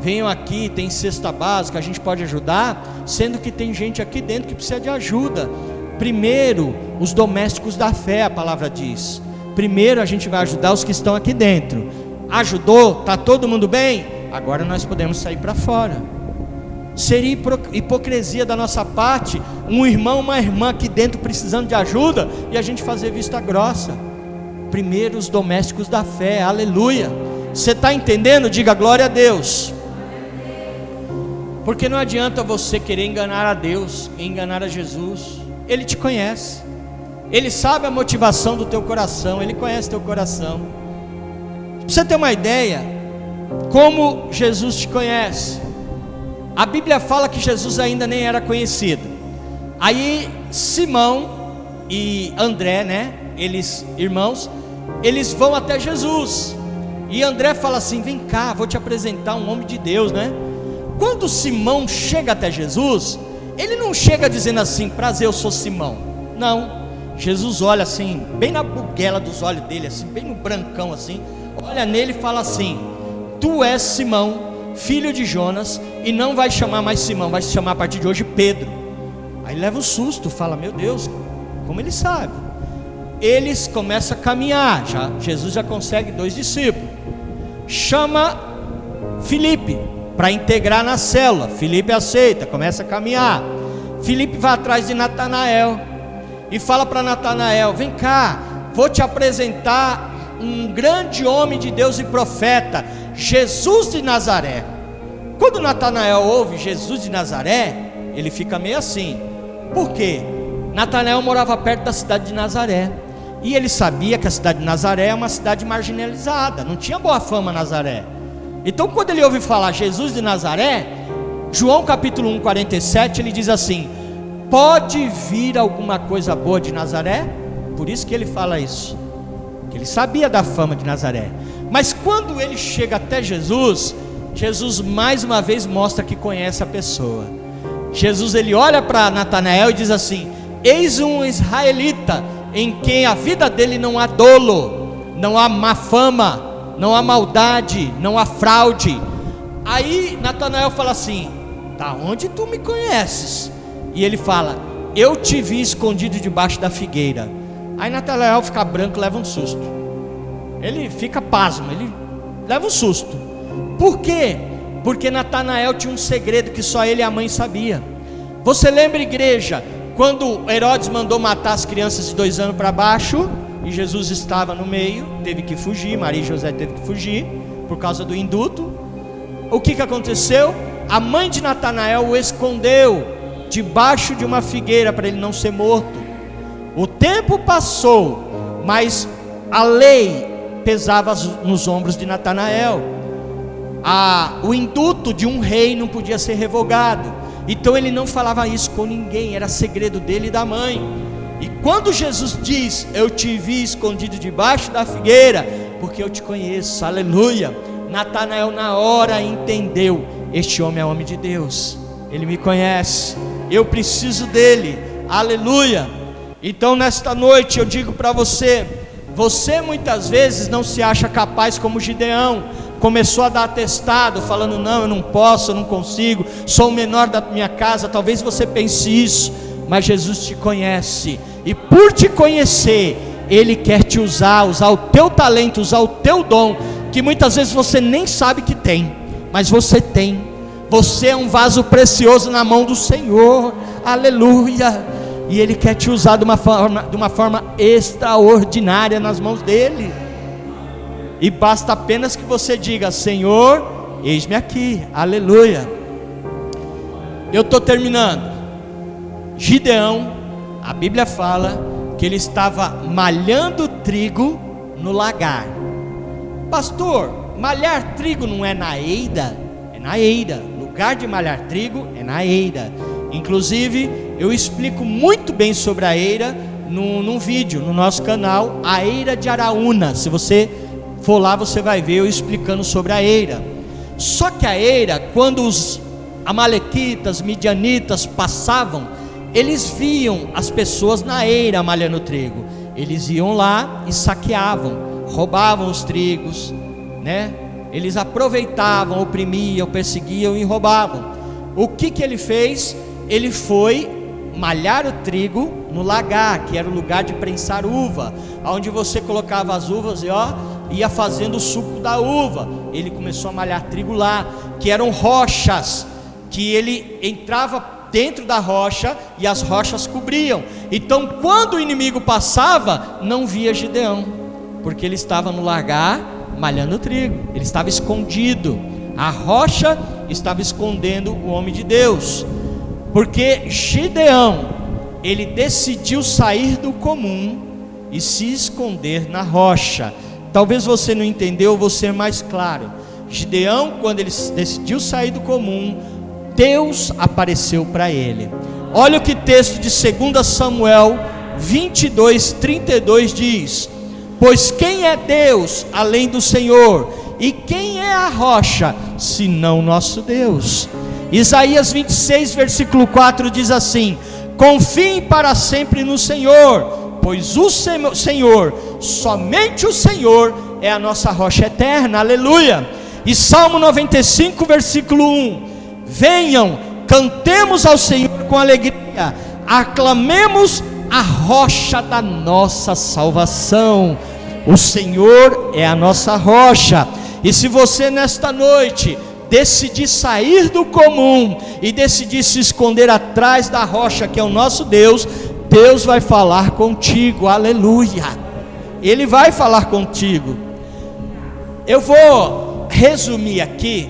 venham aqui, tem cesta básica, a gente pode ajudar, sendo que tem gente aqui dentro que precisa de ajuda. Primeiro, os domésticos da fé, a palavra diz. Primeiro a gente vai ajudar os que estão aqui dentro. Ajudou, está todo mundo bem? Agora nós podemos sair para fora. Seria hipocrisia da nossa parte um irmão, uma irmã aqui dentro precisando de ajuda e a gente fazer vista grossa. Primeiro os domésticos da fé, aleluia. Você está entendendo? Diga glória a Deus. Porque não adianta você querer enganar a Deus, enganar a Jesus. Ele te conhece, Ele sabe a motivação do teu coração, Ele conhece teu coração. Pra você ter uma ideia, como Jesus te conhece, a Bíblia fala que Jesus ainda nem era conhecido. Aí Simão e André, eles irmãos, eles vão até Jesus. E André fala assim: vem cá, vou te apresentar um homem de Deus, Quando Simão chega até Jesus, ele não chega dizendo assim: prazer, eu sou Simão. Não, Jesus olha assim, bem na buguela dos olhos dele, assim, bem no brancão assim, olha nele e fala assim: tu és Simão, filho de Jonas, e não vai chamar mais Simão, vai se chamar a partir de hoje Pedro. Aí leva um susto, fala: meu Deus, como ele sabe? Eles começam a caminhar, Jesus já consegue 2 discípulos, chama Filipe para integrar na célula. Filipe aceita, começa a caminhar. Filipe vai atrás de Natanael e fala para Natanael: vem cá, vou te apresentar um grande homem de Deus e profeta, Jesus de Nazaré. Quando Natanael ouve Jesus de Nazaré, ele fica meio assim. Por quê? Natanael morava perto da cidade de Nazaré, e ele sabia que a cidade de Nazaré é uma cidade marginalizada, não tinha boa fama Nazaré. Então quando ele ouve falar Jesus de Nazaré, João capítulo 1, 47, ele diz assim: pode vir alguma coisa boa de Nazaré? Por isso que ele fala isso, que ele sabia da fama de Nazaré. Mas quando ele chega até Jesus, Jesus mais uma vez mostra que conhece a pessoa. Jesus, ele olha para Natanael e diz assim: eis um israelita em quem a vida dele não há dolo, não há má fama, não há maldade, não há fraude. Aí Natanael fala assim: da onde tu me conheces? E ele fala: eu te vi escondido debaixo da figueira. Aí Natanael fica branco, leva um susto, ele fica pasmo, ele leva um susto. Por quê? Porque Natanael tinha um segredo que só ele e a mãe sabia. Você lembra, igreja, quando Herodes mandou matar as crianças de 2 anos para baixo, e Jesus estava no meio, teve que fugir, Maria e José teve que fugir, por causa do indulto. O que aconteceu? A mãe de Natanael o escondeu debaixo de uma figueira para ele não ser morto. O tempo passou, mas a lei pesava nos ombros de Natanael. O indulto de um rei não podia ser revogado, então ele não falava isso com ninguém, era segredo dele e da mãe. E quando Jesus diz: eu te vi escondido debaixo da figueira, porque eu te conheço, aleluia, Natanael na hora entendeu: este homem é homem de Deus, ele me conhece, eu preciso dele, aleluia. Então nesta noite eu digo para você: você muitas vezes não se acha capaz como Gideão, começou a dar atestado, falando: não, eu não posso, eu não consigo, sou o menor da minha casa. Talvez você pense isso, mas Jesus te conhece, e por te conhecer, Ele quer te usar o teu talento, usar o teu dom, que muitas vezes você nem sabe que tem, mas você tem. Você é um vaso precioso na mão do Senhor, aleluia, e Ele quer te usar de uma forma extraordinária nas mãos dEle. E basta apenas que você diga: Senhor, eis-me aqui, aleluia. Eu estou terminando. Gideão, a Bíblia fala que ele estava malhando trigo no lagar. Pastor, malhar trigo não é na eira? É na eira, lugar de malhar trigo é na eira. Inclusive eu explico muito bem sobre a eira num vídeo no nosso canal, a eira de Araúna. Se você for lá, você vai ver eu explicando sobre a eira. Só que a eira, quando os amalequitas, midianitas passavam, eles viam as pessoas na eira malhando trigo. Eles iam lá e saqueavam, roubavam os trigos, né? Eles aproveitavam, oprimiam, perseguiam e roubavam. O que ele fez? Ele foi malhar o trigo no lagar, que era o lugar de prensar uva, onde você colocava as uvas e ia fazendo o suco da uva. Ele começou a malhar trigo lá, que eram rochas, que ele entrava dentro da rocha e as rochas cobriam. Então quando o inimigo passava, não via Gideão, porque ele estava no lagar malhando trigo, ele estava escondido. A rocha estava escondendo o homem de Deus, porque Gideão, ele decidiu sair do comum e se esconder na rocha. Talvez você não entendeu, vou ser mais claro. Gideão, quando ele decidiu sair do comum, Deus apareceu para ele. Olha o que texto de 2 Samuel 22:32 diz: pois quem é Deus além do Senhor? E quem é a rocha senão nosso Deus? Isaías 26, versículo 4 diz assim: confiem para sempre no Senhor, pois o Senhor, somente o Senhor é a nossa rocha eterna. Aleluia. E Salmo 95, versículo 1: venham, cantemos ao Senhor com alegria, aclamemos a rocha da nossa salvação. O Senhor é a nossa rocha. E se você nesta noite decidir sair do comum e decidir se esconder atrás da rocha que é o nosso Deus, Deus vai falar contigo. Aleluia. Ele vai falar contigo. Eu vou resumir aqui,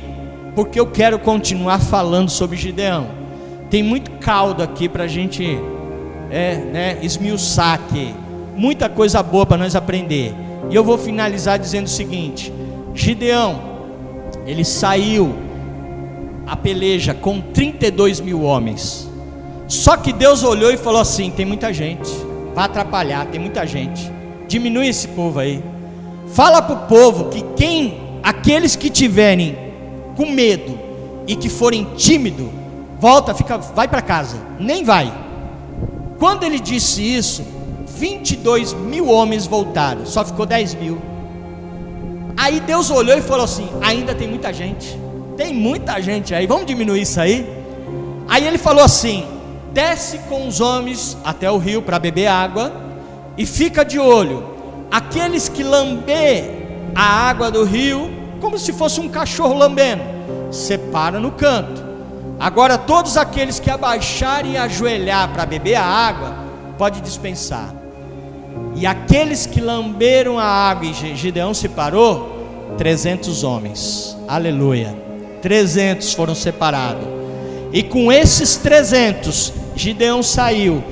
porque eu quero continuar falando sobre Gideão. Tem muito caldo aqui para a gente esmiuçar aqui, muita coisa boa para nós aprender. E eu vou finalizar dizendo o seguinte: Gideão, ele saiu a peleja com 32 mil homens. Só que Deus olhou e falou assim: tem muita gente, vai atrapalhar, tem muita gente, diminui esse povo aí. Fala para o povo que aqueles que tiverem com medo e que forem tímidos, vai para casa, nem vai. Quando ele disse isso, 22 mil homens voltaram, só ficou 10 mil. Aí Deus olhou e falou assim: ainda tem muita gente aí, vamos diminuir isso aí. Aí ele falou assim: desce com os homens até o rio para beber água, e fica de olho, aqueles que lamber a água do rio, como se fosse um cachorro lambendo, separa no canto. Agora todos aqueles que abaixarem e ajoelhar para beber a água, pode dispensar. E aqueles que lamberam a água, e Gideão separou 300 homens. Aleluia. 300 foram separados. E com esses 300, Gideão saiu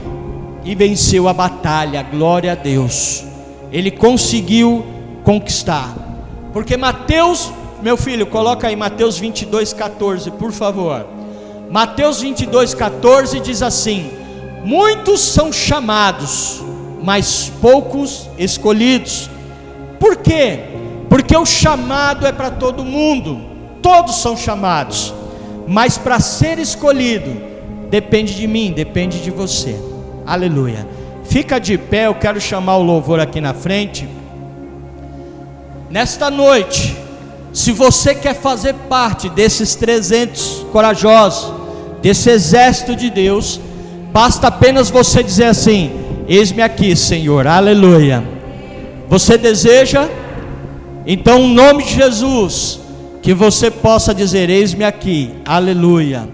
e venceu a batalha. Glória a Deus. Ele conseguiu conquistar. Porque Mateus, meu filho, coloca aí Mateus 22:14, por favor. Mateus 22:14 diz assim: muitos são chamados, mas poucos escolhidos. Por quê? Porque o chamado é para todo mundo, todos são chamados, mas para ser escolhido, depende de mim, depende de você. Aleluia. Fica de pé, eu quero chamar o louvor aqui na frente. Nesta noite, se você quer fazer parte desses 300 corajosos, desse exército de Deus, basta apenas você dizer assim: eis-me aqui, Senhor. Aleluia. Você deseja? Então, em nome de Jesus, que você possa dizer: eis-me aqui. Aleluia.